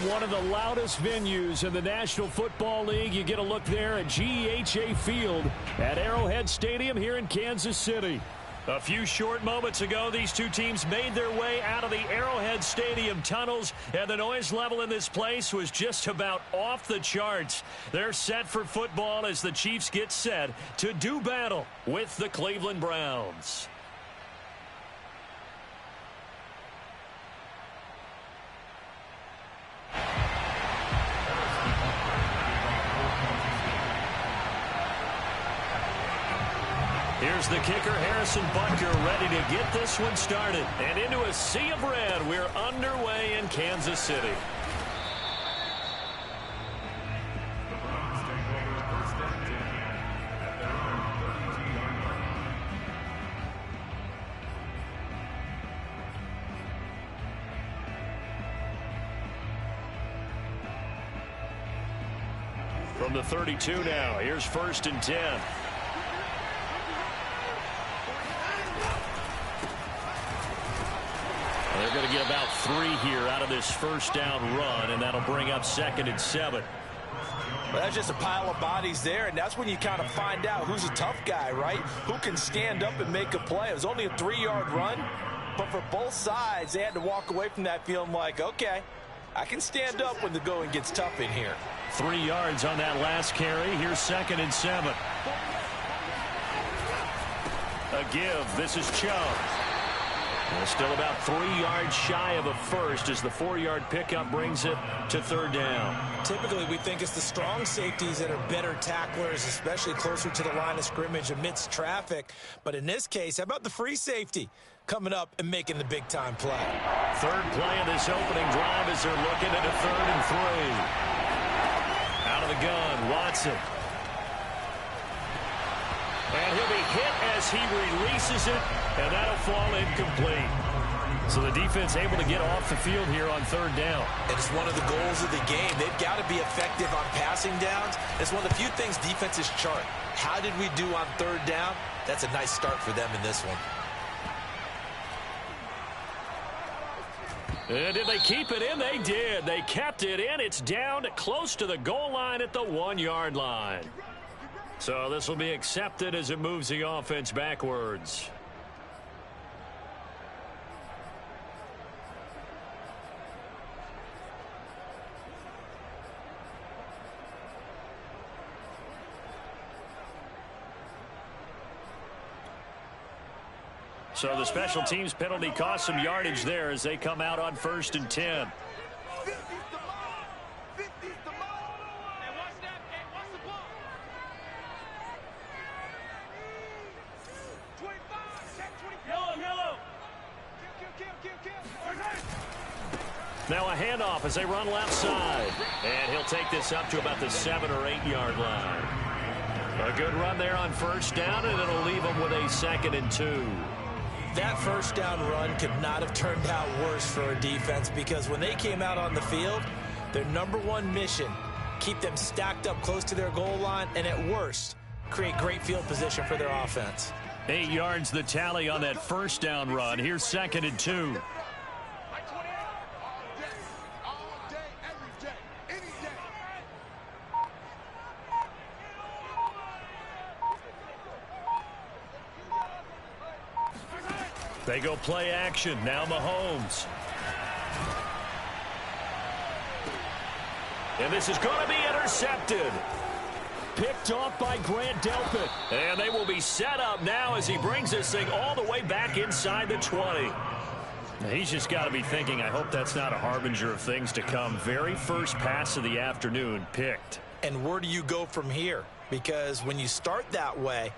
one of the loudest venues in the National Football League. You get a look there at GEHA Field at Arrowhead Stadium here in Kansas City. A few short moments ago, these two teams made their way out of the Arrowhead Stadium tunnels, and the noise level in this place was just about off the charts. They're set for football as the Chiefs get set to do battle with the Cleveland Browns. Here's the kicker, Harrison Butker, ready to get this one started. And into a sea of red, we're underway in Kansas City. From the 32 now, here's 1st and 10. They're going to get about 3 here out of this first down run, and that'll bring up 2nd and 7. Well, that's just a pile of bodies there, and that's when you kind of find out who's a tough guy, right? Who can stand up and make a play. It was only a 3-yard run, but for both sides, they had to walk away from that feeling like, okay, I can stand up when the going gets tough in here. 3 yards on that last carry. Here's 2nd and 7. A give. This is Chubb. Well, still about 3 yards shy of a first as the 4-yard pickup brings it to 3rd down. Typically, we think it's the strong safeties that are better tacklers, especially closer to the line of scrimmage amidst traffic. But in this case, how about the free safety coming up and making the big-time play? 3rd play of this opening drive as they're looking at a 3rd and 3. Out of the gun, Watson. And he'll be hit as he releases it, and that'll fall incomplete. So the defense able to get off the field here on 3rd down. And it's one of the goals of the game. They've got to be effective on passing downs. It's one of the few things defenses chart. How did we do on 3rd down? That's a nice start for them in this one. And did they keep it in? They did. They kept it in. It's down close to the goal line at the 1-yard line. So this will be accepted as it moves the offense backwards. So the special teams penalty cost some yardage there as they come out on 1st and 10. Now a handoff as they run left side. And he'll take this up to about the 7 or 8 yard line. A good run there on 1st down, and it'll leave them with a 2nd and 2. That 1st down run could not have turned out worse for a defense, because when they came out on the field, their #1 mission, keep them stacked up close to their goal line, and at worst, create great field position for their offense. 8 yards the tally on that 1st down run. Here's 2nd and 2. They go play action. Now Mahomes. And this is going to be intercepted. Picked off by Grant Delpit. And they will be set up now as he brings this thing all the way back inside the 20. Now he's just got to be thinking, I hope that's not a harbinger of things to come. Very first pass of the afternoon picked. And where do you go from here? Because when you start that way,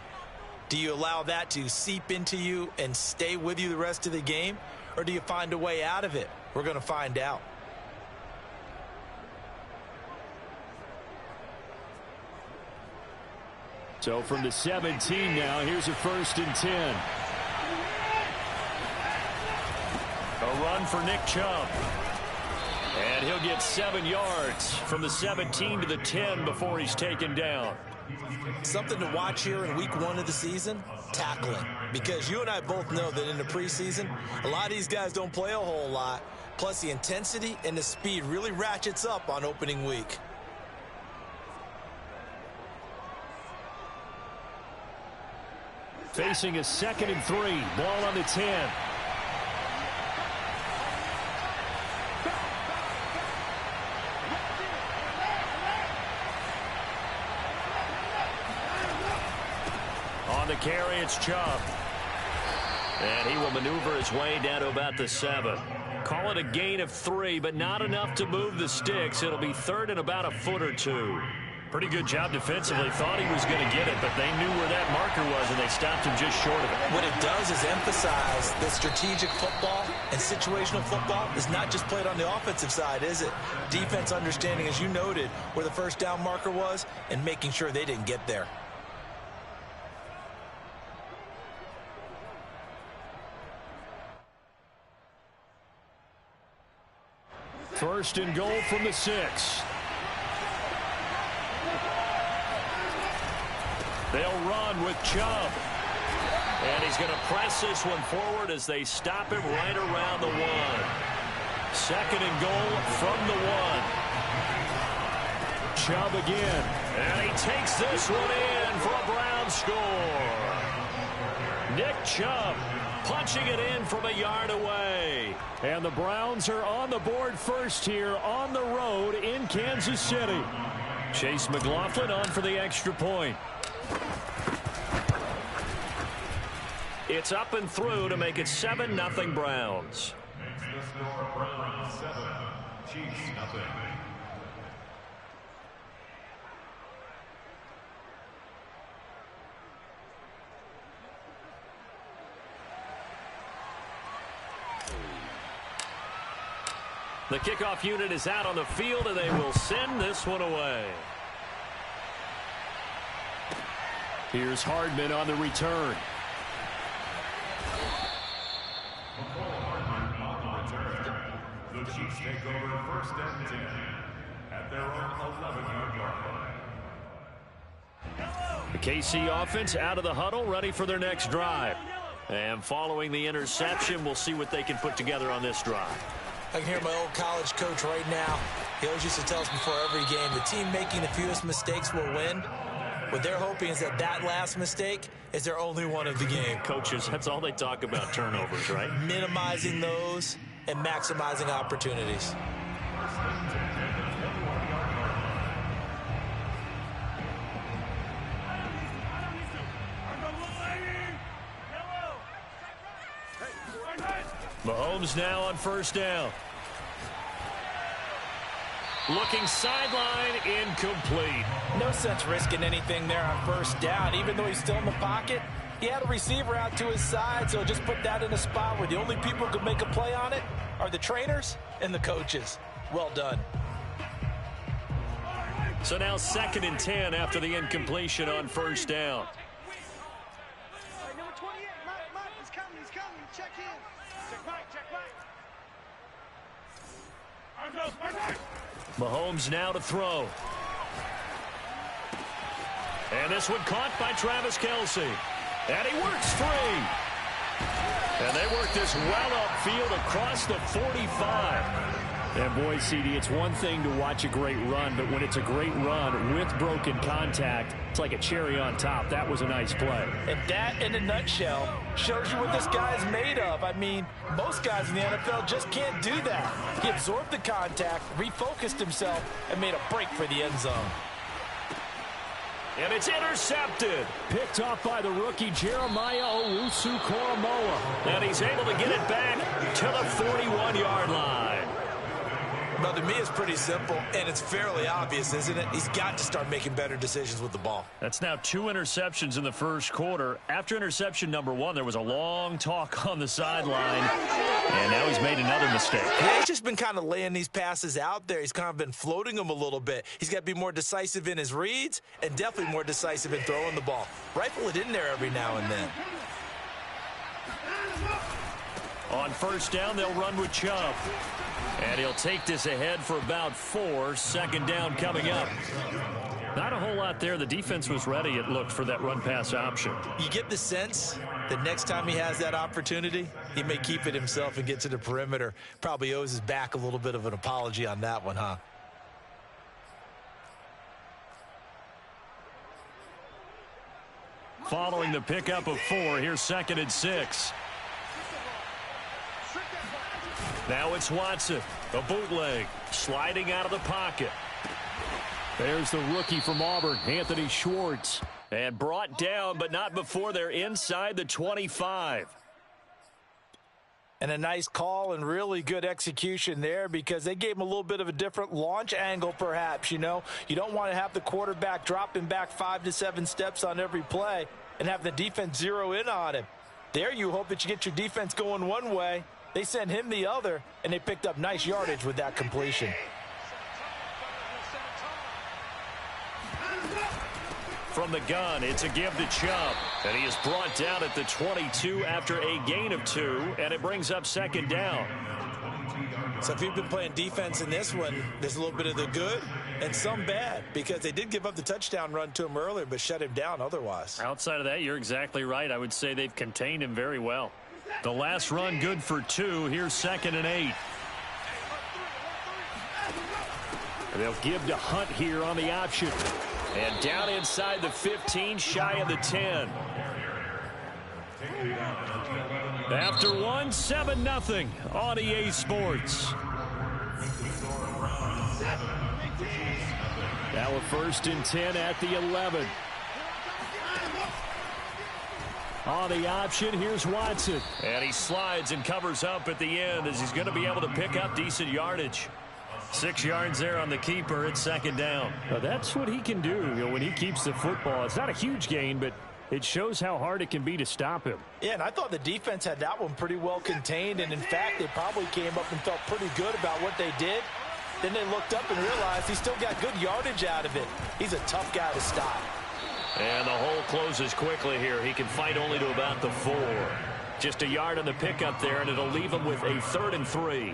do you allow that to seep into you and stay with you the rest of the game? Or do you find a way out of it? We're going to find out. So from the 17 now, here's a 1st and 10. A run for Nick Chubb. And he'll get 7 yards from the 17 to the 10 before he's taken down. Something to watch here in week 1 of the season, tackling. Because you and I both know that in the preseason, a lot of these guys don't play a whole lot. Plus, the intensity and the speed really ratchets up on opening week. Facing a 2nd and 3. Ball on the 10. On the carry, it's Chubb. And he will maneuver his way down to about the 7. Call it a gain of 3, but not enough to move the sticks. It'll be 3rd and about a foot or 2. Pretty good job defensively. Thought he was going to get it, but they knew where that marker was, and they stopped him just short of it. What it does is emphasize that strategic football and situational football is not just played on the offensive side, is it? Defense understanding, as you noted, where the first down marker was and making sure they didn't get there. First and goal from the 6. They'll run with Chubb. And he's going to press this one forward as they stop him right around the 1. 2nd and goal from the 1. Chubb again. And he takes this one in for a Brown score. Nick Chubb punching it in from a yard away. And the Browns are on the board first here on the road in Kansas City. Chase McLaughlin on for the extra point. It's up and through to make it 7-0 Browns. Browns 7, Chiefs nothing. The kickoff unit is out on the field, and they will send this one away. Here's Hardman on the return. The Chiefs take over 1st and 10 at their own 11-yard line. The KC offense out of the huddle, ready for their next drive. And following the interception, we'll see what they can put together on this drive. I can hear my old college coach right now. He always used to tell us before every game, the team making the fewest mistakes will win. What they're hoping is that that last mistake is their only one of the game. Coaches, that's all they talk about, turnovers, right? Minimizing those and maximizing opportunities. Mahomes now on 1st down. Looking sideline, incomplete. No sense risking anything there on 1st down. Even though he's still in the pocket, he had a receiver out to his side, so just put that in a spot where the only people who could make a play on it are the trainers and the coaches. Well done. So now 2nd and 10 after the incompletion on 1st down. Number 28, Mike, he's coming. Check in. Check Mike. Mahomes now to throw. And this one caught by Travis Kelce. And he works free. And they work this well upfield across the 45. And boy, CD, it's one thing to watch a great run, but when it's a great run with broken contact, it's like a cherry on top. That was a nice play. And that, in a nutshell, shows you what this guy's made of. I mean, most guys in the NFL just can't do that. He absorbed the contact, refocused himself, and made a break for the end zone. And it's intercepted. Picked off by the rookie Jeremiah Owusu-Koramoah. And he's able to get it back to the 41-yard line. Well, to me, it's pretty simple, and it's fairly obvious, isn't it? He's got to start making better decisions with the ball. That's now 2 interceptions in the first quarter. After interception number 1, there was a long talk on the sideline, and now he's made another mistake. Yeah, he's just been kind of laying these passes out there. He's kind of been floating them a little bit. He's got to be more decisive in his reads and definitely more decisive in throwing the ball. Rifle it in there every now and then. On 1st down, they'll run with Chubb. And he'll take this ahead for about 4. 2nd down coming up. I don't whole lot there. The defense was ready, it looked, for that run-pass option. You get the sense that next time he has that opportunity, he may keep it himself and get to the perimeter. Probably owes his back a little bit of an apology on that one, huh? Following the pickup of 4, here's 2nd and 6. Now it's Watson, a bootleg, sliding out of the pocket. There's the rookie from Auburn, Anthony Schwartz. And brought down, but not before they're inside the 25. And a nice call and really good execution there, because they gave him a little bit of a different launch angle, perhaps. You know, you don't want to have the quarterback dropping back 5 to 7 steps on every play and have the defense zero in on him. There you hope that you get your defense going one way. They sent him the other, and they picked up nice yardage with that completion. From the gun, it's a give to Chubb. And he is brought down at the 22 after a gain of 2, and it brings up 2nd down. So if you've been playing defense in this one, there's a little bit of the good and some bad, because they did give up the touchdown run to him earlier, but shut him down otherwise. Outside of that, you're exactly right. I would say they've contained him very well. The last run good for 2. Here's 2nd and 8. They'll give to Hunt here on the option. And down inside the 15, shy of the 10. After 1, 7-0 on EA Sports. Now a 1st and 10 at the 11. On the option, here's Watson. And he slides and covers up at the end, as he's going to be able to pick up decent yardage. 6 yards there on the keeper. It's 2nd down. Now that's what he can do, when he keeps the football. It's not a huge gain, but it shows how hard it can be to stop him. Yeah, and I thought the defense had that one pretty well contained, and in fact, they probably came up and felt pretty good about what they did. Then they looked up and realized he still got good yardage out of it. He's a tough guy to stop. And the hole closes quickly here. He can fight only to about the 4. Just a yard on the pickup there, and it'll leave him with a 3rd and 3.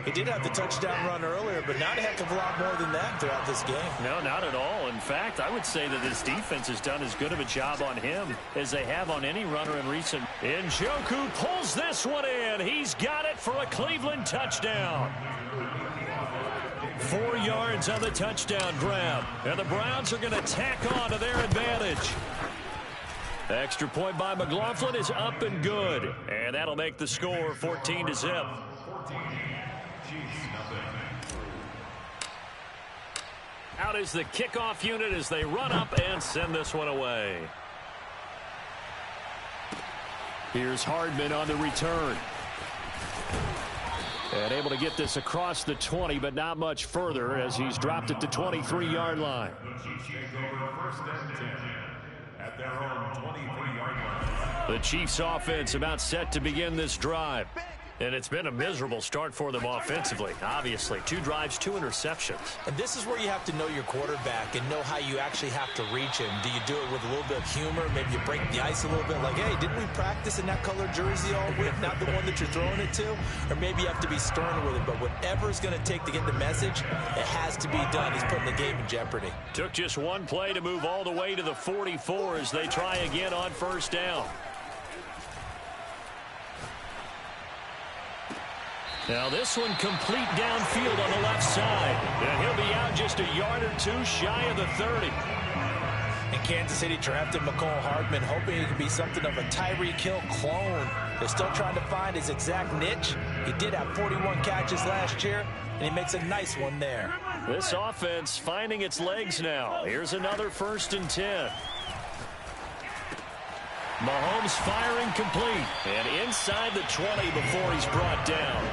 He did have the touchdown run earlier, but not a heck of a lot more than that throughout this game. No, not at all. In fact, I would say that this defense has done as good of a job on him as they have on any runner in recent. Njoku pulls this one in. He's got it for a Cleveland touchdown. 4 yards on the touchdown grab. And the Browns are going to tack on to their advantage. Extra point by McLaughlin is up and good. And that'll make the score 14-0. Out is the kickoff unit as they run up and send this one away. Here's Hardman on the return. And able to get this across the 20, but not much further, as he's dropped it to 23-yard line. The Chiefs offense about set to begin this drive. And it's been a miserable start for them offensively, obviously. 2 drives, 2 interceptions. And this is where you have to know your quarterback and know how you actually have to reach him. Do you do it with a little bit of humor? Maybe you break the ice a little bit, like, hey, didn't we practice in that color jersey all week, not the one that you're throwing it to? Or maybe you have to be stern with it. But whatever it's going to take to get the message, it has to be done. He's putting the game in jeopardy. Took just 1 play to move all the way to the 44 as they try again on 1st down. Now this one complete downfield on the left side. And he'll be out just a yard or 2 shy of the 30. And Kansas City drafted McCall Hardman, hoping he could be something of a Tyreek Hill clone. They're still trying to find his exact niche. He did have 41 catches last year, and he makes a nice one there. This offense finding its legs now. Here's another 1st and 10. Mahomes firing complete. And inside the 20 before he's brought down.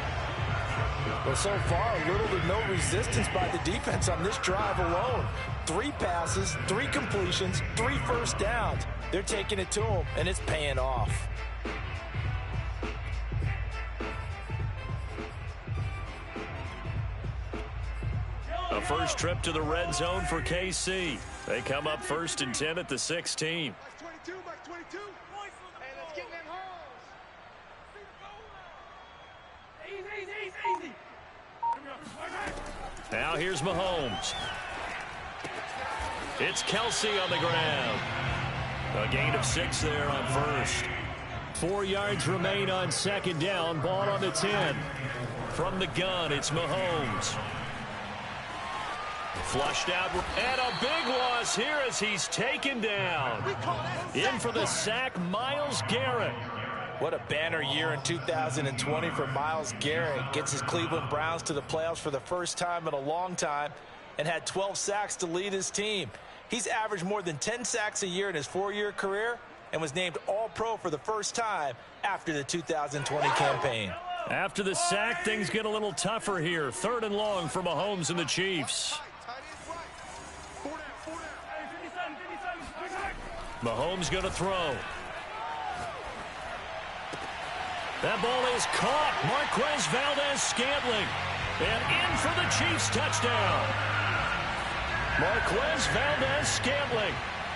Well, so far, little to no resistance by the defense on this drive alone. 3 passes, 3 completions, 3 first downs. They're taking it to him, and it's paying off. A first trip to the red zone for KC. They come up 1st and 10 at the 16. Now here's Mahomes. It's Kelsey on the ground. A gain of 6 there on first. 4 yards remain on second down. Ball on the 10. From the gun, it's Mahomes. Flushed out, and a big loss here as he's taken down. In for the sack, Myles Garrett. What a banner year in 2020 for Myles Garrett. Gets his Cleveland Browns to the playoffs for the first time in a long time and had 12 sacks to lead his team. He's averaged more than 10 sacks a year in his 4-year career and was named All-Pro for the first time after the 2020 campaign. After the sack, things get a little tougher here. 3rd and long for Mahomes and the Chiefs. Mahomes going to throw. That ball is caught. Marquez Valdez-Scantling. And in for the Chiefs touchdown. Marquez Valdez-Scantling.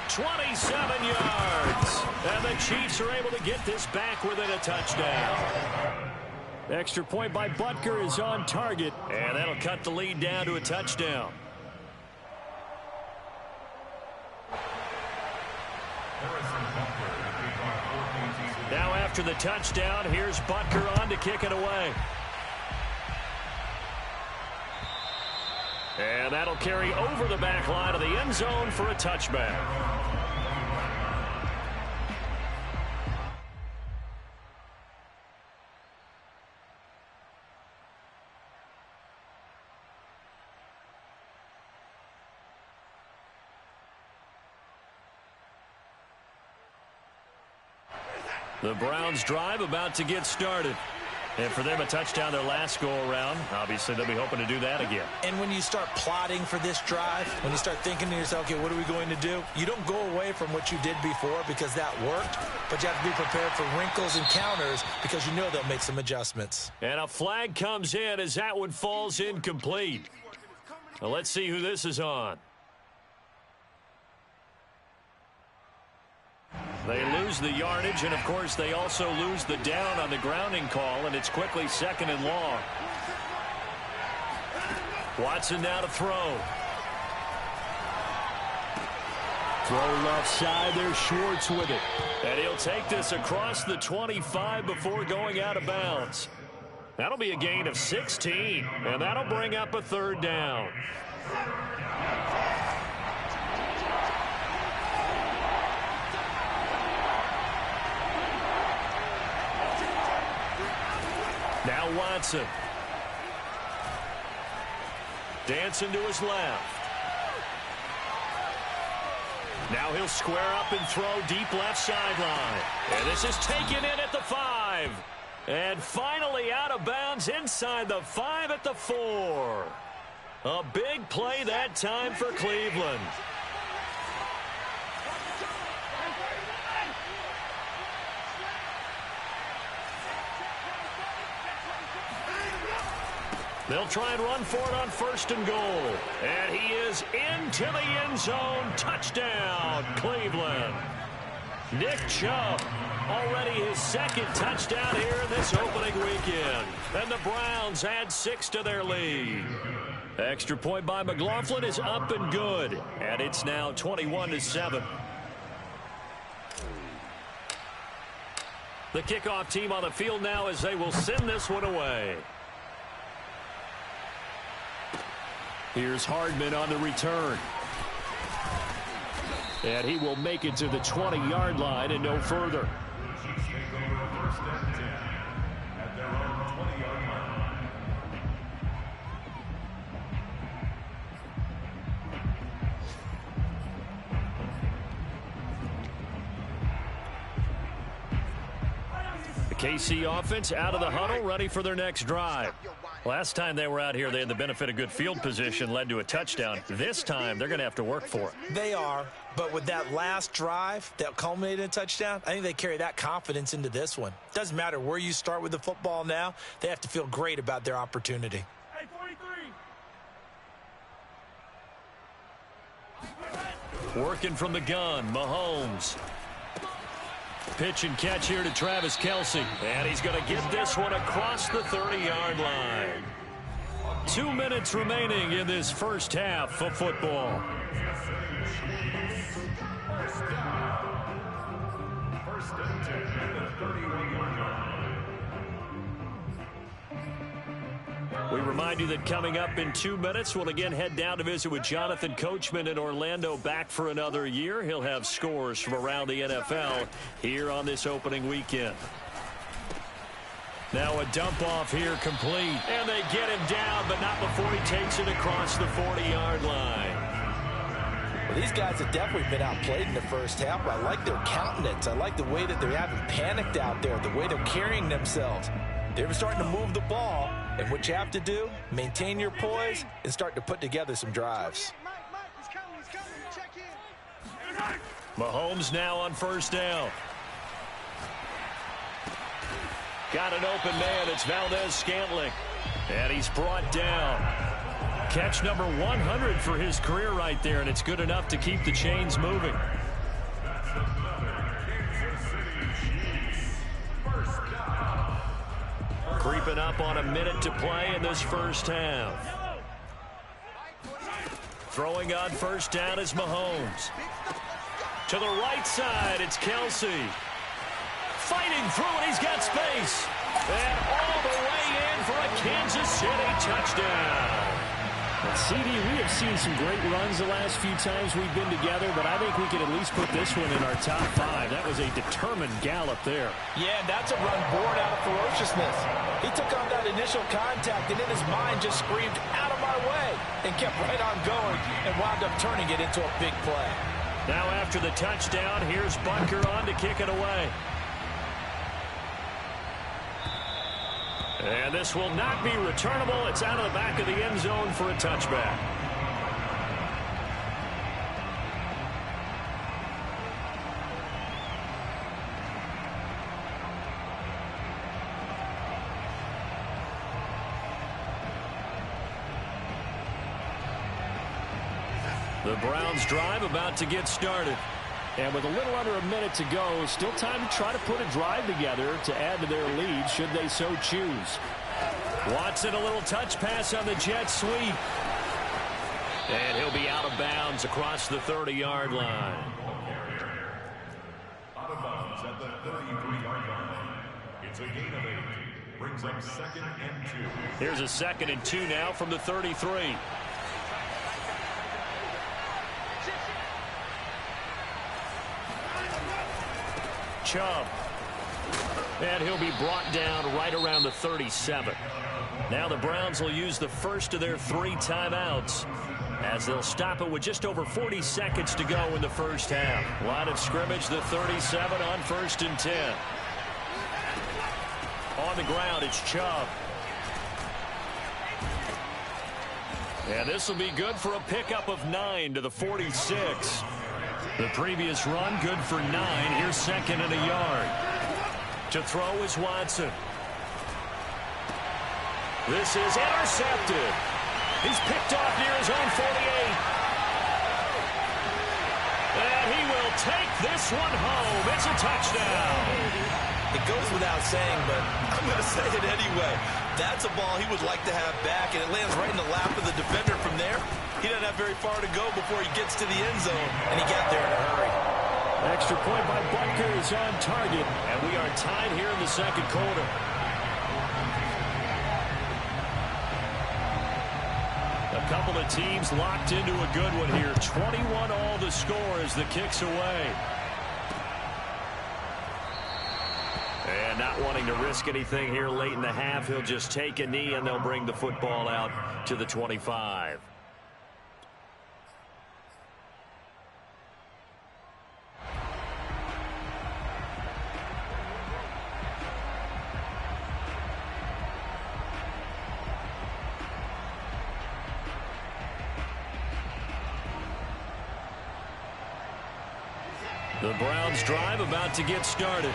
27 yards. And the Chiefs are able to get this back within a touchdown. Extra point by Butker is on target. And that'll cut the lead down to a touchdown. Now after the touchdown, here's Butker on to kick it away. And that'll carry over the back line of the end zone for a touchback. The Browns drive about to get started. And for them, a touchdown their last go-around. Obviously, they'll be hoping to do that again. And when you start plotting for this drive, when you start thinking to yourself, okay, what are we going to do? You don't go away from what you did before because that worked, but you have to be prepared for wrinkles and counters because you know they'll make some adjustments. And a flag comes in as that one falls incomplete. Now let's see who this is on. They lose the yardage, and, of course, they also lose the down on the grounding call, and it's quickly 2nd and long. Watson now to throw. Throw left side. There's Schwartz with it. And he'll take this across the 25 before going out of bounds. That'll be a gain of 16, and that'll bring up a 3rd down. Now Watson. Dancing to his left. Now he'll square up and throw deep left sideline. And this is taken in at the 5. And finally out of bounds inside the 5 at the 4. A big play that time for Cleveland. They'll try and run for it on 1st and goal. And he is into the end zone. Touchdown, Cleveland. Nick Chubb, already his 2nd touchdown here in this opening weekend. And the Browns add 6 to their lead. Extra point by McLaughlin is up and good. And it's now 21-7. The kickoff team on the field now as they will send this one away. Here's Hardman on the return. And he will make it to the 20-yard line and no further. The KC offense out of the huddle, ready for their next drive. Last time they were out here, they had the benefit of good field position, led to a touchdown. This time, they're going to have to work for it. They are, but with that last drive that culminated in a touchdown, I think they carry that confidence into this one. Doesn't matter where you start with the football now, they have to feel great about their opportunity. Hey, 43. Working from the gun, Mahomes. Pitch and catch here to Travis Kelce. And he's going to get this one across the 30-yard line. 2 minutes remaining in this first half of football. 31-yard line. We remind you that coming up in 2 minutes, we'll again head down to visit with Jonathan Coachman in Orlando, back for another year. He'll have scores from around the NFL here on this opening weekend. Now a dump off here complete. And they get him down, but not before he takes it across the 40-yard line. Well, these guys have definitely been outplayed in the first half, but I like their countenance. I like the way that they haven't panicked out there, the way they're carrying themselves. They're starting to move the ball, and what you have to do, maintain your poise and start to put together some drives. He's coming, check in. Mahomes now on first down. Got an open man. It's Valdez-Scantling. And he's brought down. Catch number 100 for his career right there, and it's good enough to keep the chains moving. That's another Kansas City Chiefs first down. Creeping up on a minute to play in this first half. Throwing on first down is Mahomes. To the right side, it's Kelsey. Fighting through it, he's got space. And all the way in for a Kansas City touchdown. And CD, we have seen some great runs the last few times we've been together, but I think we could at least put this one in our top 5. That was a determined gallop there. Yeah, that's a run born out of ferociousness. He took on that initial contact and in his mind just screamed, "Out of my way," and kept right on going and wound up turning it into a big play. Now after the touchdown, here's Butker on to kick it away. And this will not be returnable. It's out of the back of the end zone for a touchback. The Browns drive about to get started. And with a little under a minute to go, still time to try to put a drive together to add to their lead should they so choose. Watson, a little touch pass on the jet sweep. And he'll be out of bounds across the 30-yard line. Out of bounds at the 33-yard line. It's a gain of 8. Brings up 2nd and 2. Here's a 2nd and 2 now from the 33. Chubb. And he'll be brought down right around the 37. Now the Browns will use the first of their 3 timeouts as they'll stop it with just over 40 seconds to go in the first half. Line of scrimmage, the 37 on 1st and 10. On the ground, it's Chubb. And this will be good for a pickup of 9 to the 46. The previous run, good for 9. Here's 2nd and a yard. To throw is Watson. This is intercepted. He's picked off near his own 48. And he will take this one home. It's a touchdown. It goes without saying, but I'm going to say it anyway. That's a ball he would like to have back, and it lands right in the lap of the defender from there. He doesn't have very far to go before he gets to the end zone, and he got there in a hurry. Extra point by Butker is on target, and we are tied here in the second quarter. A couple of teams locked into a good one here. 21 all the score as the kick's away. And not wanting to risk anything here late in the half, he'll just take a knee and they'll bring the football out to the 25. The Browns drive about to get started.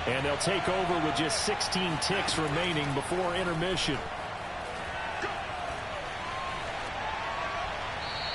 And they'll take over with just 16 ticks remaining before intermission.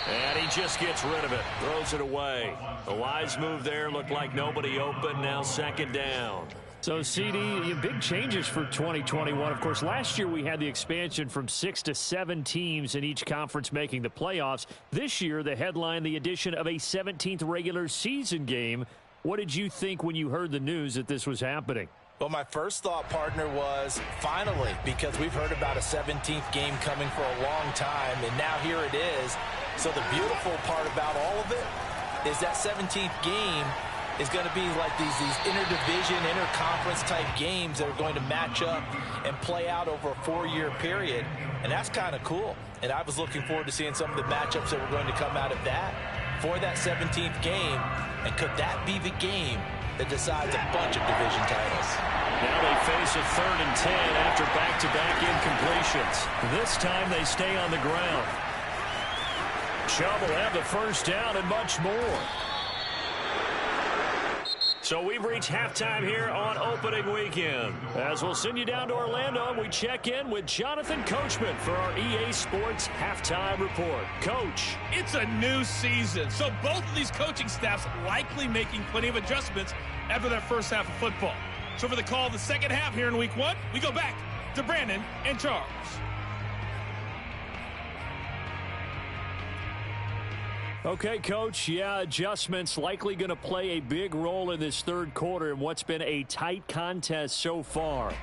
And he just gets rid of it. Throws it away. The wise move there. Looked like nobody open. Now 2nd down. So, CD, big changes for 2021. Of course, last year we had the expansion from 6 to 7 teams in each conference making the playoffs. This year, the headline, the addition of a 17th regular season game. What did you think when you heard the news that this was happening? Well, my first thought, partner, was finally, because we've heard about a 17th game coming for a long time, and now here it is. So the beautiful part about all of it is that 17th game is going to be like these interdivision, interconference type games that are going to match up and play out over a 4-year period. And that's kind of cool. And I was looking forward to seeing some of the matchups that were going to come out of that for that 17th game. And could that be the game that decides a bunch of division titles? Now they face a 3rd and 10 after back-to-back incompletions. This time they stay on the ground. Chubb will have the first down and much more. So we've reached halftime here on opening weekend. As we'll send you down to Orlando, and we check in with Jonathan Coachman for our EA Sports Halftime Report. Coach. It's a new season, so both of these coaching staffs likely making plenty of adjustments after that first half of football. So for the call of the second half here in week 1, we go back to Brandon and Charles. Okay, Coach, adjustments likely going to play a big role in this third quarter in what's been a tight contest so far.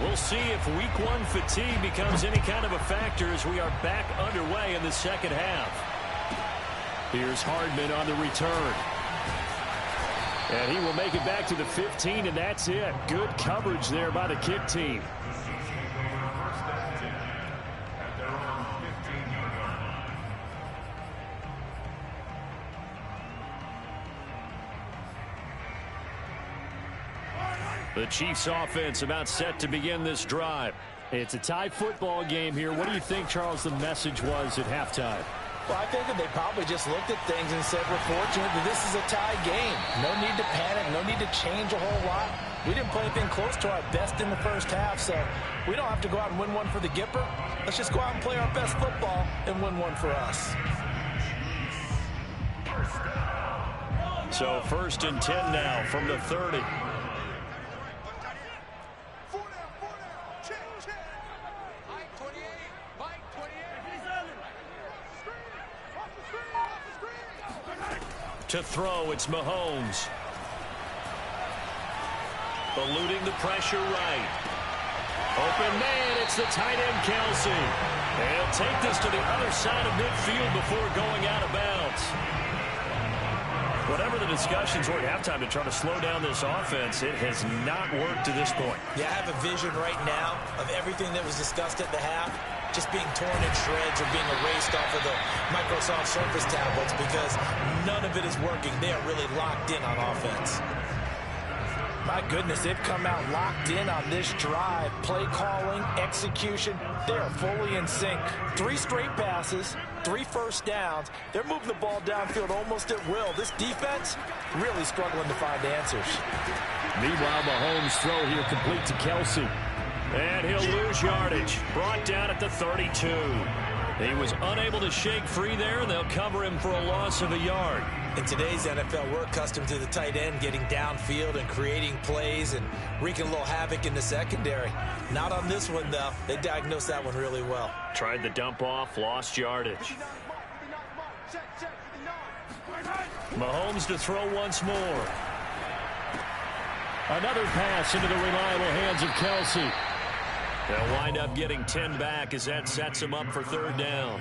We'll see if week 1 fatigue becomes any kind of a factor as we are back underway in the second half. Here's Hardman on the return. And he will make it back to the 15, and that's it. Good coverage there by the kick team. The Chiefs offense about set to begin this drive. It's a tie football game here. What do you think, Charles, the message was at halftime? Well, I think that they probably just looked at things and said, we're fortunate that this is a tie game. No need to panic. No need to change a whole lot. We didn't play anything close to our best in the first half, so we don't have to go out and win one for the Gipper. Let's just go out and play our best football and win one for us. So 1st and 10 now from the 30. To throw, it's Mahomes. Eluding the pressure right. Open man, it's the tight end Kelsey. And he'll take this to the other side of midfield before going out of bounds. Whatever the discussions were at halftime to try to slow down this offense, it has not worked to this point. Yeah, I have a vision right now of everything that was discussed at the half just being torn in shreds or being erased off of the Microsoft Surface tablets because none of it is working. They are really locked in on offense. My goodness, they've come out locked in on this drive. Play calling, execution, they are fully in sync. 3 straight passes, 3 first downs. They're moving the ball downfield almost at will. This defense really struggling to find answers. Meanwhile, Mahomes' throw here complete to Kelsey. And he'll lose yardage. Brought down at the 32. He was unable to shake free there, and they'll cover him for a loss of a yard. In today's NFL, we're accustomed to the tight end getting downfield and creating plays and wreaking a little havoc in the secondary. Not on this one, though. They diagnosed that one really well. Tried the dump off, lost yardage. Mahomes to throw once more. Another pass into the reliable hands of Kelsey. They'll wind up getting 10 back as that sets them up for 3rd down.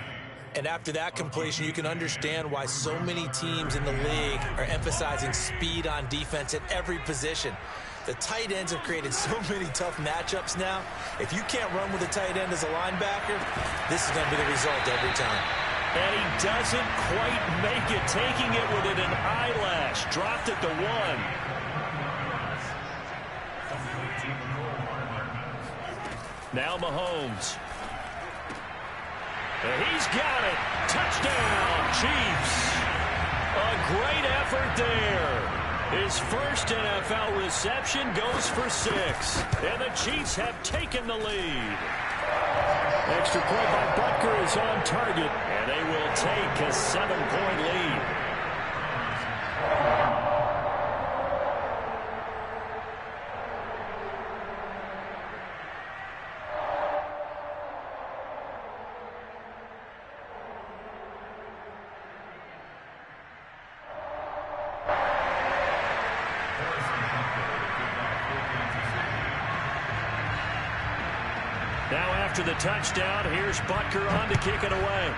And after that completion, you can understand why so many teams in the league are emphasizing speed on defense at every position. The tight ends have created so many tough matchups now. If you can't run with a tight end as a linebacker, this is going to be the result every time. And he doesn't quite make it, taking it within an eyelash. Dropped at the 1. Now Mahomes. And he's got it. Touchdown, Chiefs. A great effort there. His first NFL reception goes for 6. And the Chiefs have taken the lead. Extra point by Butker is on target. And they will take a 7-point lead. after the touchdown. Here's Butker on to kick it away.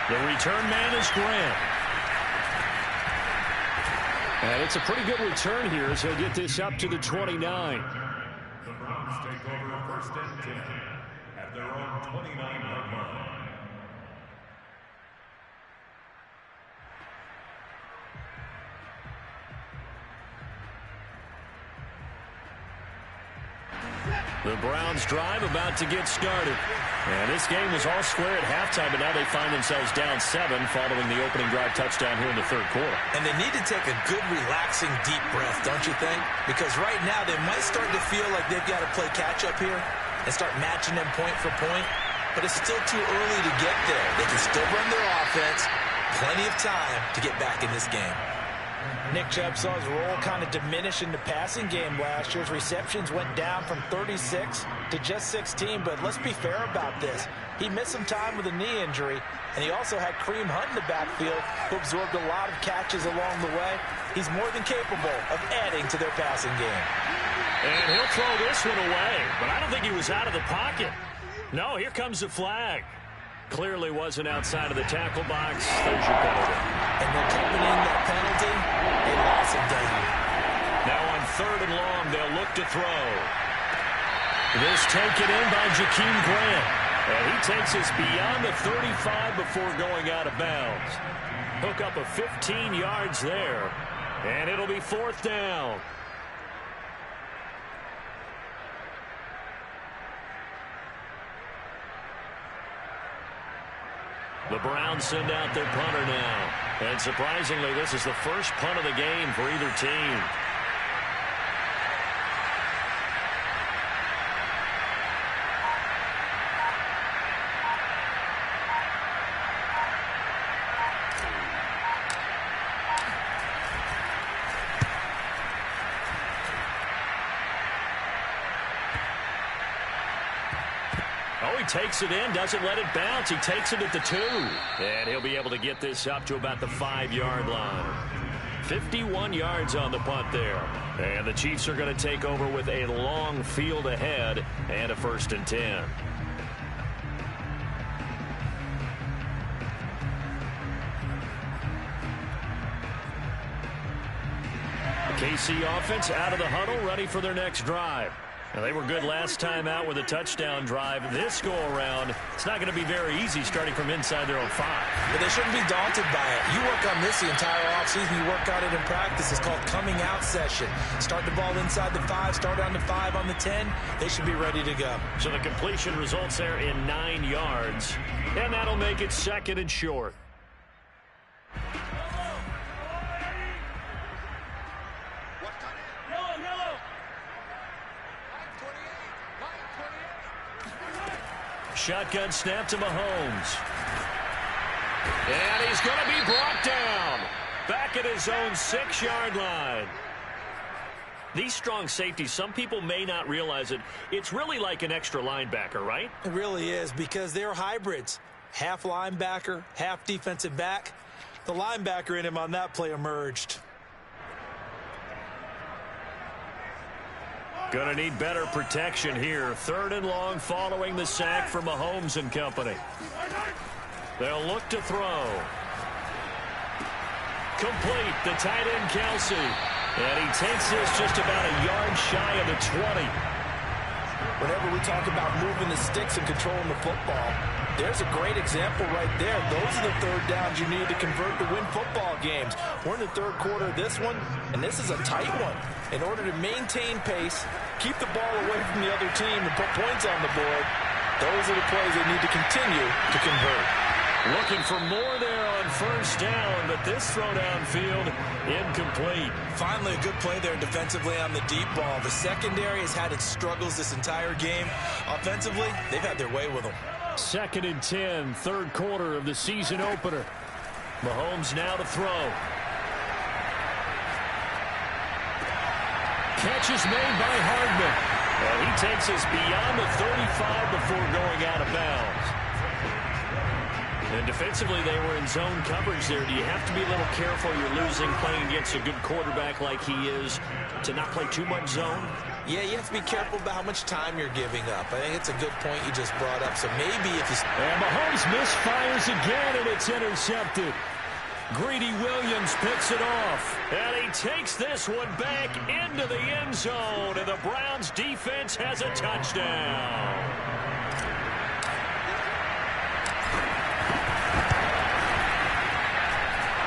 The return man is Grant. And it's a pretty good return here as he'll get this up to the 29. The Browns take over first and 10 at their own 29-yard line. The Browns drive about to get started. And this game was all square at halftime, but now they find themselves down 7 following the opening drive touchdown here in the third quarter. And they need to take a good, relaxing, deep breath, don't you think? Because right now they might start to feel like they've got to play catch-up here and start matching them point for point. But it's still too early to get there. They can still run their offense. Plenty of time to get back in this game. Nick Chubb saw his role kind of diminish in the passing game last year. His receptions went down from 36 to just 16, but let's be fair about this. He missed some time with a knee injury, and he also had Kareem Hunt in the backfield, who absorbed a lot of catches along the way. He's more than capable of adding to their passing game. And he'll throw this one away, but I don't think he was out of the pocket. No, here comes the flag. Clearly wasn't outside of the tackle box. There's your penalty. And they're coming in that penalty. They lost it down. Now on 3rd and long, they'll look to throw. This taken in by Jakeem Grant. And he takes us beyond the 35 before going out of bounds. Hook up a 15 yards there. And it'll be 4th down. The Browns send out their punter now. And surprisingly, this is the first punt of the game for either team. Oh, he takes it in, doesn't let it bounce. He takes it at the 2. And he'll be able to get this up to about the 5-yard line. 51 yards on the punt there. And the Chiefs are going to take over with a long field ahead and a 1st and 10. The KC offense out of the huddle, ready for their next drive. Now, they were good last time out with a touchdown drive. This go-around, it's not going to be very easy starting from inside their own 5. But they shouldn't be daunted by it. You work on this the entire offseason. You work on it in practice. It's called coming out session. Start the ball inside the 5, start on the 5, on the 10. They should be ready to go. So the completion results there in 9 yards. And that'll make it 2nd and short. Shotgun snap to Mahomes. And he's going to be brought down. Back at his own 6-yard line. These strong safeties, some people may not realize it. It's really like an extra linebacker, right? It really is, because they're hybrids. Half linebacker, half defensive back. The linebacker in him on that play emerged. Going to need better protection here. 3rd and long following the sack for Mahomes and company. They'll look to throw. Complete. The tight end, Kelsey. And he takes this just about a yard shy of the 20. Whenever we talk about moving the sticks and controlling the football, there's a great example right there. Those are the 3rd downs you need to convert to win football games. We're in the 3rd quarter of this one, and this is a tight one. In order to maintain pace, keep the ball away from the other team, and put points on the board, those are the plays they need to continue to convert. Looking for more there on 1st down, but this throw downfield incomplete. Finally, a good play there defensively on the deep ball. The secondary has had its struggles this entire game. Offensively, they've had their way with them. 2nd and 10, 3rd quarter of the season opener. Mahomes now to throw. Catch is made by Hardman. And he takes us beyond the 35 before going out of bounds. And defensively, they were in zone coverage there. Do you have to be a little careful? You're losing playing against a good quarterback like he is to not play too much zone? Yeah, you have to be careful about how much time you're giving up. I think it's a good point you just brought up. So maybe if you... And Mahomes misfires again, and it's intercepted. Greedy Williams picks it off. And he takes this one back into the end zone. And the Browns defense has a touchdown.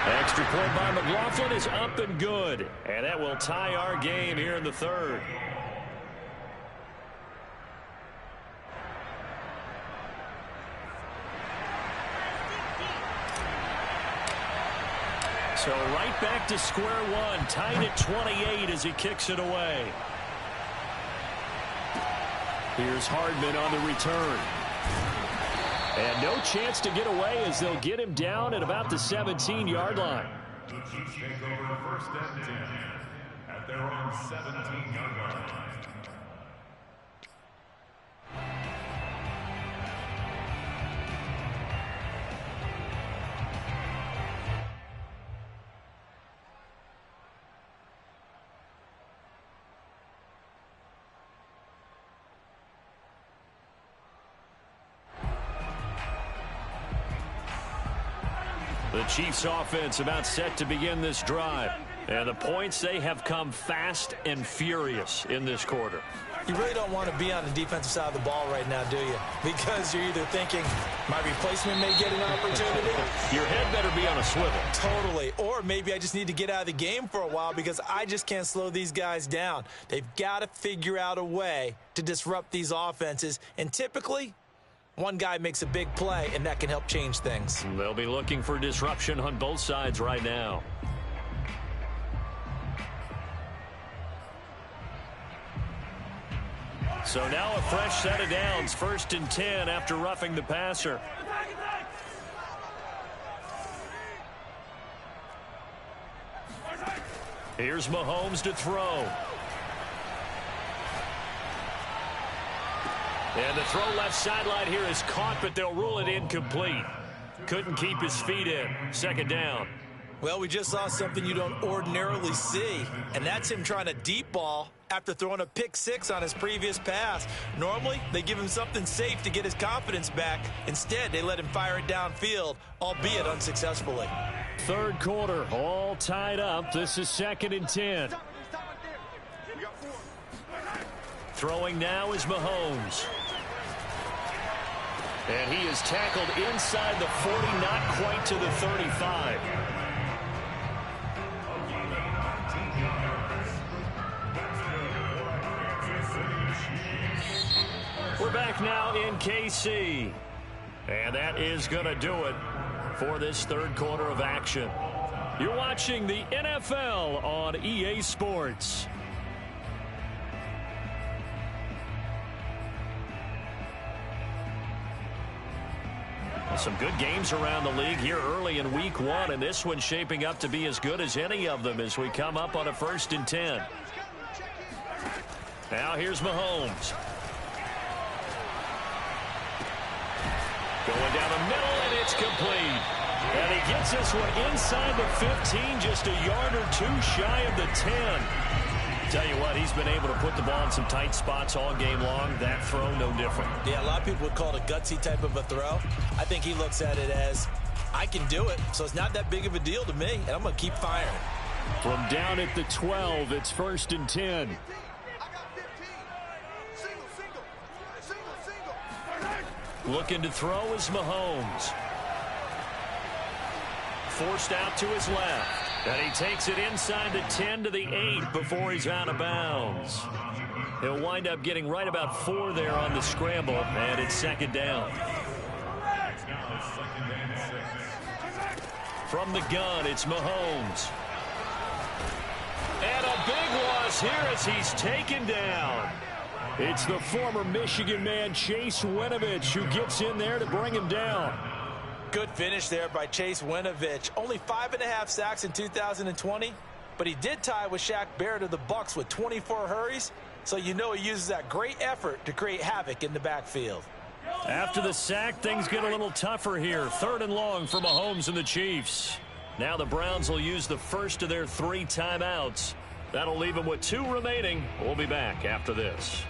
Extra point by McLaughlin is up and good. And that will tie our game here in the third. So right back to square one, tied at 28 as he kicks it away. Here's Hardman on the return. And no chance to get away as they'll get him down at about the 17-yard line. The Chiefs take over first and 10 at their own 17-yard line. The Chiefs offense about set to begin this drive. And the points, they have come fast and furious in this quarter. You really don't want to be on the defensive side of the ball right now, do you? Because you're either thinking, my replacement may get an opportunity. Your head better be on a swivel. Totally. Or maybe I just need to get out of the game for a while because I just can't slow these guys down. They've got to figure out a way to disrupt these offenses. And typically, one guy makes a big play, and that can help change things. They'll be looking for disruption on both sides right now. So now a fresh set of downs, 1st and 10 after roughing the passer. Here's Mahomes to throw. And the throw left sideline here is caught, but they'll rule it incomplete. Couldn't keep his feet in. 2nd down. Well, we just saw something you don't ordinarily see, and that's him trying to deep ball after throwing a pick 6 on his previous pass. Normally, they give him something safe to get his confidence back. Instead, they let him fire it downfield, albeit unsuccessfully. 3rd quarter, all tied up. This is 2nd and 10. Throwing now is Mahomes. And he is tackled inside the 40, not quite to the 35. We're back now in KC. And that is going to do it for this 3rd quarter of action. You're watching the NFL on EA Sports. Some good games around the league here early in week 1, and this one's shaping up to be as good as any of them as we come up on a 1st and 10. Now here's Mahomes. Going down the middle, and it's complete. And he gets this one inside the 15, just a yard or two shy of the 10. Tell you what, he's been able to put the ball in some tight spots all game long. That throw, no different. Yeah, a lot of people would call it a gutsy type of a throw. I think he looks at it as, I can do it, so it's not that big of a deal to me, and I'm going to keep firing. From down at the 12, it's 1st and 10. Looking to throw is Mahomes. Forced out to his left. And he takes it inside the 10 to the 8 before he's out of bounds. He'll wind up getting right about 4 there on the scramble, and it's 2nd down. From the gun, it's Mahomes. And a big loss here as he's taken down. It's the former Michigan man, Chase Winovich, who gets in there to bring him down. Good finish there by Chase Winovich. Only 5.5 sacks in 2020, but he did tie with Shaq Barrett of the Bucs with 24 hurries, so you know he uses that great effort to create havoc in the backfield. After the sack, things get a little tougher here. 3rd and long for Mahomes and the Chiefs. Now the Browns will use the first of their 3 timeouts. That'll leave him with 2 remaining. We'll be back after this.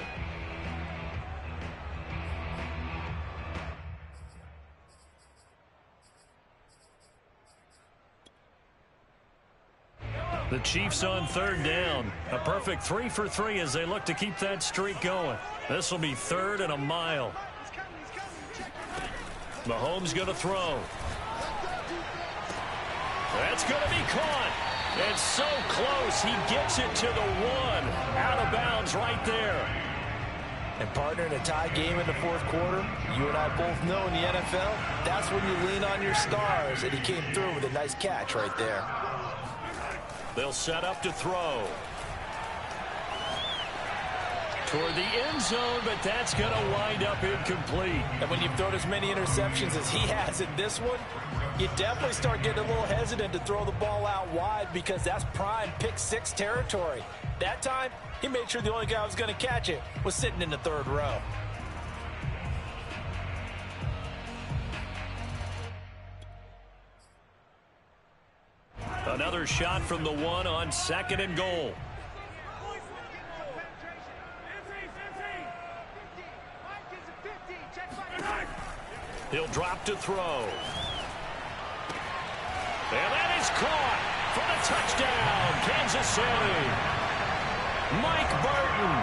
The Chiefs on 3rd down. A perfect 3 for 3 as they look to keep that streak going. This will be 3rd and a mile. Mahomes going to throw. That's going to be caught. It's so close. He gets it to the 1. Out of bounds right there. And partner, in a tie game in the 4th quarter, you and I both know in the NFL, that's when you lean on your stars. And he came through with a nice catch right there. They'll set up to throw. Toward the end zone, but that's going to wind up incomplete. And when you've thrown as many interceptions as he has in this one, you definitely start getting a little hesitant to throw the ball out wide because that's prime pick 6 territory. That time, he made sure the only guy who was going to catch it was sitting in the 3rd row. Another shot from the 1 on 2nd and goal. He'll drop to throw. And that is caught for the touchdown, Kansas City. Mike Burton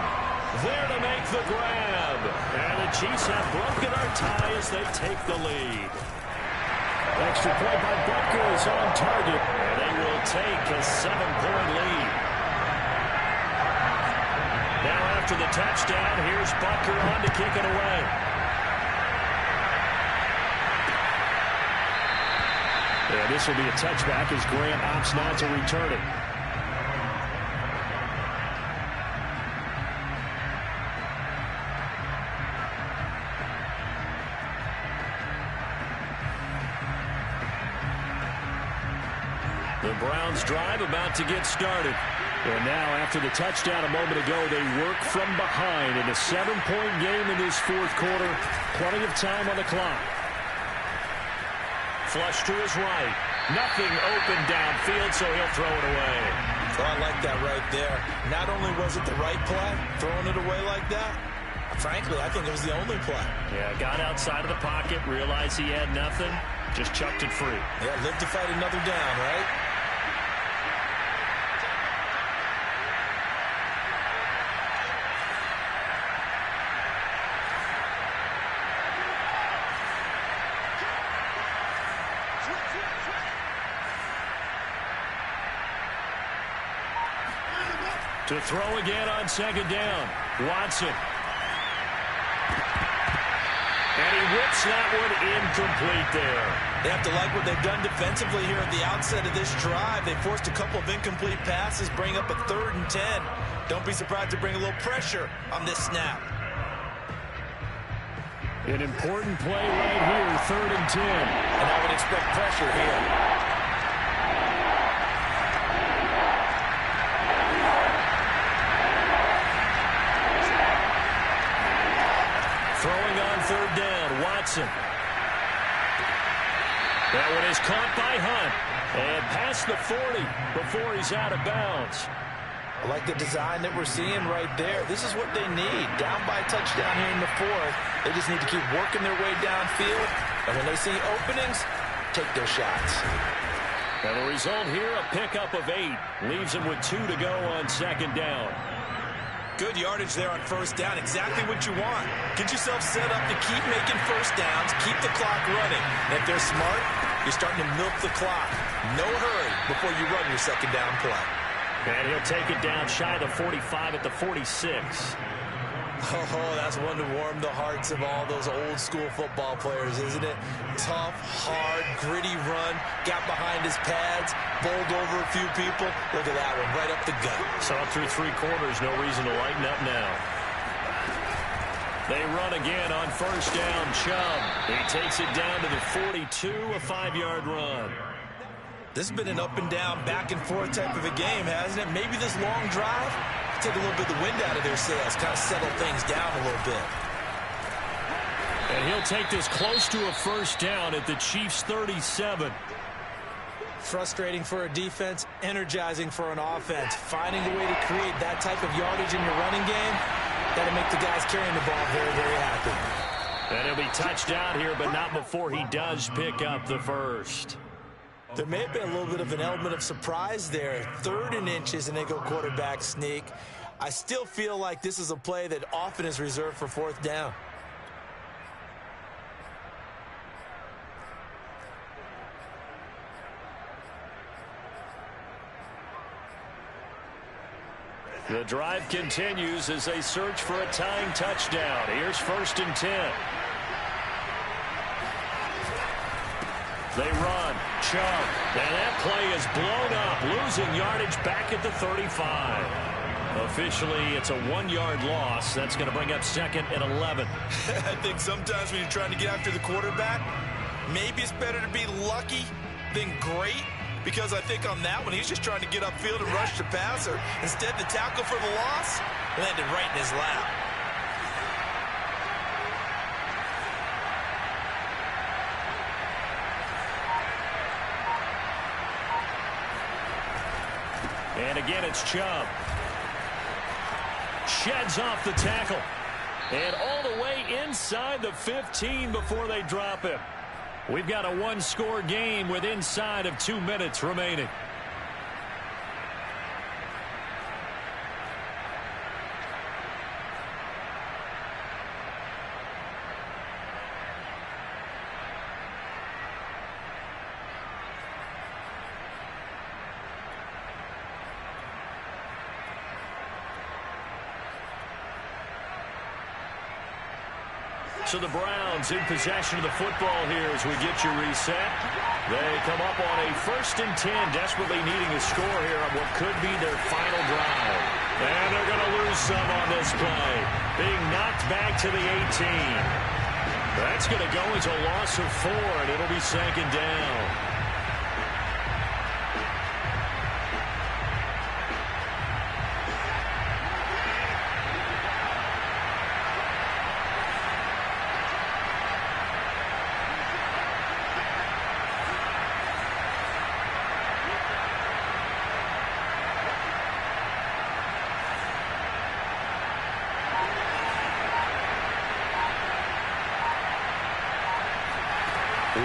there to make the grab. And the Chiefs have broken our tie as they take the lead. Extra point by Butker is on target. And they will take a 7-point lead. Now after the touchdown, here's Butker on to kick it away. Yeah, this will be a touchback as Grant opts not to return it. The Browns drive about to get started. And now after the touchdown a moment ago, they work from behind in a 7-point game in this 4th quarter. Plenty of time on the clock. Flush to his right. Nothing open downfield, so he'll throw it away. Oh, I like that right there. Not only was it the right play, throwing it away like that, frankly, I think it was the only play. Yeah, got outside of the pocket, realized he had nothing, just chucked it free. Yeah, live to fight another down, right? To throw again on 2nd down. Watson. And he whips that one incomplete there. They have to like what they've done defensively here at the outset of this drive. They forced a couple of incomplete passes, bring up a 3rd and 10. Don't be surprised to bring a little pressure on this snap. An important play right here, 3rd and 10. And I would expect pressure here. Throwing on 3rd down, Watson. That one is caught by Hunt. And past the 40 before he's out of bounds. I like the design that we're seeing right there. This is what they need. Down by a touchdown here in the 4th. They just need to keep working their way downfield. And when they see openings, take their shots. And the result here, a pickup of 8. Leaves them with 2 to go on 2nd down. Good yardage there on 1st down. Exactly what you want. Get yourself set up to keep making 1st downs. Keep the clock running. And if they're smart, you're starting to milk the clock. No hurry before you run your 2nd down play. And he'll take it down shy of the 45 at the 46. Oh, that's one to warm the hearts of all those old school football players, isn't it? Tough, hard, gritty run. Got behind his pads, bowled over a few people. Look at that one, right up the gut. Saw through 3 quarters, no reason to lighten up now. They run again on 1st down, Chubb. He takes it down to the 42, a 5-yard run. This has been an up and down, back and forth type of a game, hasn't it? Maybe this long drive take a little bit of the wind out of their sails, kind of settle things down a little bit. And he'll take this close to a 1st down at the Chiefs' 37. Frustrating for a defense, energizing for an offense. Finding a way to create that type of yardage in your running game, that'll make the guys carrying the ball very, very happy. And he'll be touched out here, but not before he does pick up the first. There may have been a little bit of an element of surprise there. 3rd and inches, and they go quarterback sneak. I still feel like this is a play that often is reserved for 4th down. The drive continues as they search for a tying touchdown. Here's 1st and 10. They run. Chubb. And that play is blown up. Losing yardage back at the 35. Officially, it's a 1-yard loss. That's going to bring up 2nd and 11. I think sometimes when you're trying to get after the quarterback, maybe it's better to be lucky than great. Because I think on that one, he's just trying to get upfield and rush the passer. Instead, the tackle for the loss landed right in his lap. And again, it's Chubb. Sheds off the tackle. And all the way inside the 15 before they drop him. We've got a 1-score game with inside of 2 minutes remaining. So the Browns in possession of the football here as we get you reset. They come up on a 1st and 10, desperately needing a score here on what could be their final drive. And they're going to lose some on this play, being knocked back to the 18. That's going to go as a loss of 4, and it'll be 2nd down.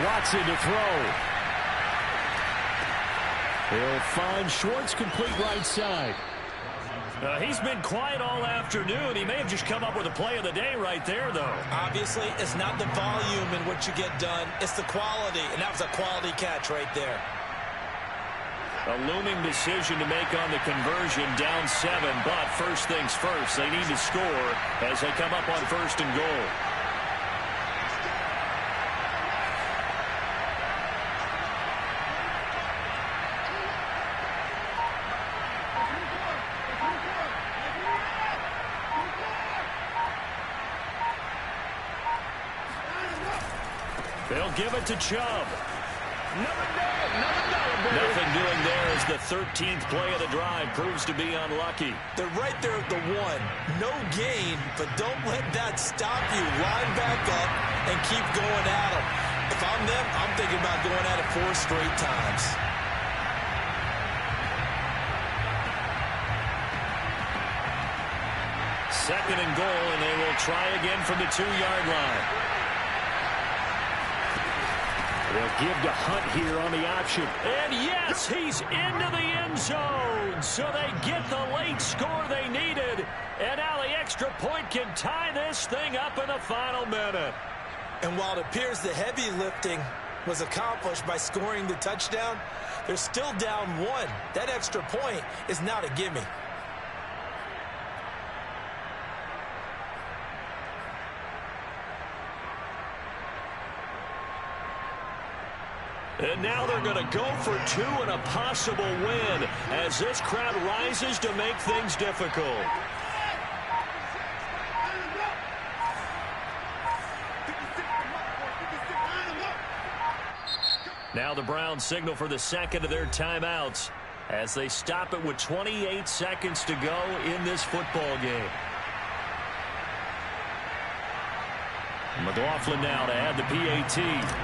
Watson to throw. He'll find Schwartz complete right side. He's been quiet all afternoon. He may have just come up with a play of the day right there, though. Obviously, it's not the volume in what you get done. It's the quality, and that was a quality catch right there. A looming decision to make on the conversion, down 7, but first things first, they need to score as they come up on 1st and goal. They'll give it to Chubb. Nothing doing there as the 13th play of the drive proves to be unlucky. They're right there at the 1. No gain, but don't let that stop you. Line back up and keep going at them. If I'm them, I'm thinking about going at it 4 straight times. Second and goal, and they will try again from the 2-yard line. They'll give to Hunt here on the option. And yes, he's into the end zone. So they get the late score they needed. And now the extra point can tie this thing up in the final minute. And while it appears the heavy lifting was accomplished by scoring the touchdown, they're still down 1. That extra point is not a gimme. And now they're going to go for 2 and a possible win as this crowd rises to make things difficult. Now the Browns signal for the second of their timeouts as they stop it with 28 seconds to go in this football game. McLaughlin now to add the PAT.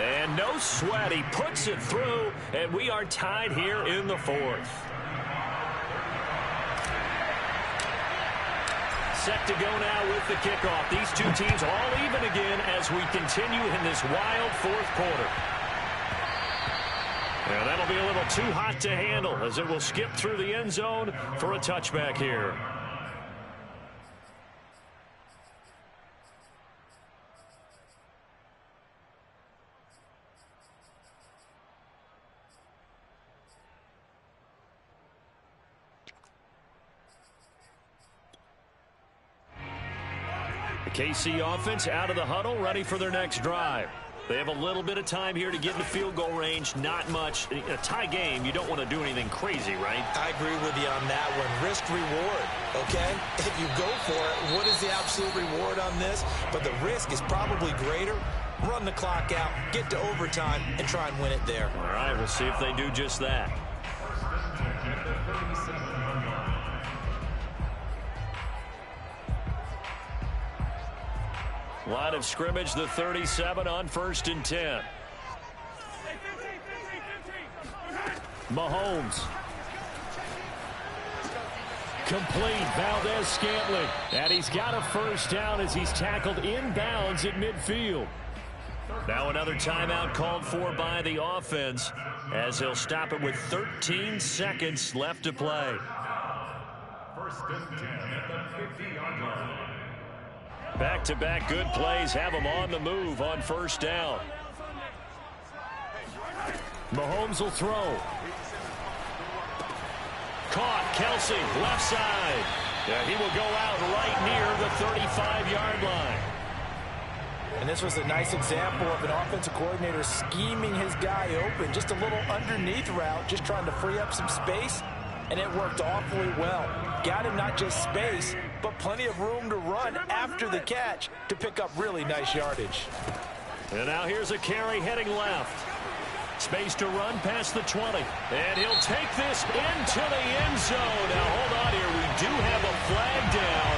And no sweat. He puts it through, and we are tied here in the fourth. Set to go now with the kickoff. These two teams all even again as we continue in this wild fourth quarter. And that'll be a little too hot to handle as it will skip through the end zone for a touchback here. KC offense out of the huddle, ready for their next drive. They have a little bit of time here to get into field goal range, not much. In a tie game, you don't want to do anything crazy, right? I agree with you on that one. Risk reward, okay? If you go for it, what is the absolute reward on this? But the risk is probably greater. Run the clock out, get to overtime, and try and win it there. All right, we'll see if they do just that. Line of scrimmage, the 37 on 1st and 10. Mahomes. Complete, Valdez-Scantling. And he's got a first down as he's tackled inbounds at midfield. Now another timeout called for by the offense as he'll stop it with 13 seconds left to play. 1st and 10 at the 50-yard line. Back-to-back good plays have him on the move on first down. Mahomes will throw. Caught, Kelsey, left side. Yeah, he will go out right near the 35-yard line. And this was a nice example of an offensive coordinator scheming his guy open. Just a little underneath route, just trying to free up some space, and it worked awfully well. Got him not just space, but plenty of room to run after the catch to pick up really nice yardage. And now here's a carry heading left. Space to run past the 20. And he'll take this into the end zone. Now hold on here. We do have a flag down.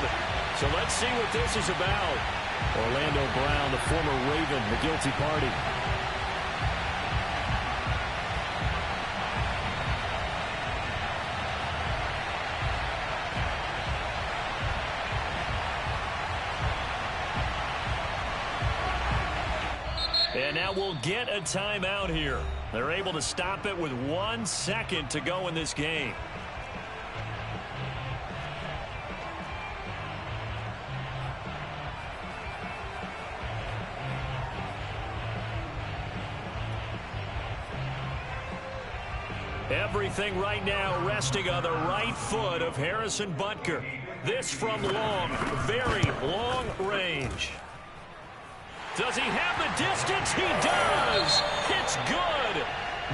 So let's see what this is about. Orlando Brown, the former Raven, the guilty party. And now we'll get a timeout here. They're able to stop it with 1 second to go in this game. Everything right now resting on the right foot of Harrison Butker. This from long, very long range. Does he have the distance? He does. It's good.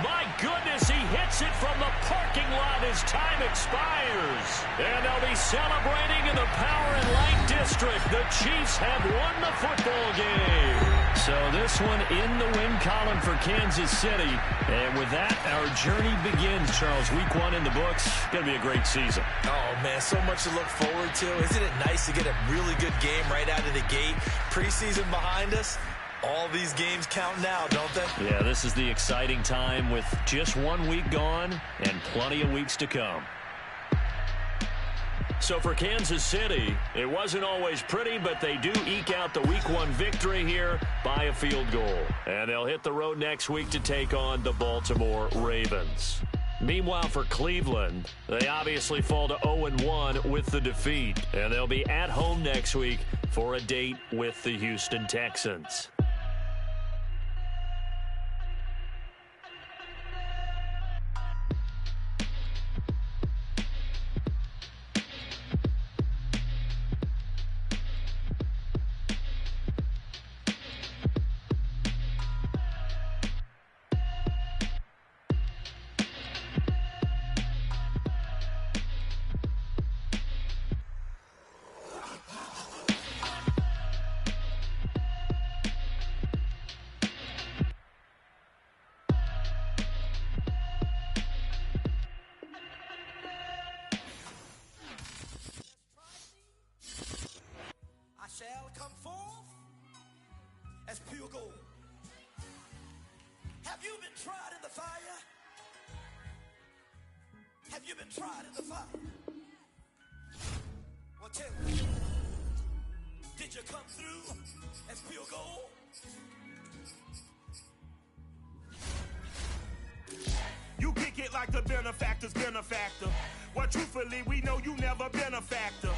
My goodness, he hits it from the parking lot as time expires. And they'll be celebrating in the Power and Light District. The Chiefs have won the football game. So this one in the win column for Kansas City. And with that, our journey begins, Charles. Week 1 in the books. Going to be a great season. Oh, man, so much to look forward to. Isn't it nice to get a really good game right out of the gate? Preseason behind us. All these games count now, don't they? Yeah, this is the exciting time with just 1 week gone and plenty of weeks to come. So for Kansas City, it wasn't always pretty, but they do eke out the Week 1 victory here by a field goal. And they'll hit the road next week to take on the Baltimore Ravens. Meanwhile, for Cleveland, they obviously fall to 0-1 with the defeat. And they'll be at home next week for a date with the Houston Texans. Have you been tried in the fire? Have you been tried in the fire? Well, tell me, did you come through as pure gold? You kick it like the benefactor's benefactor. Well, truthfully, we know you never been a factor.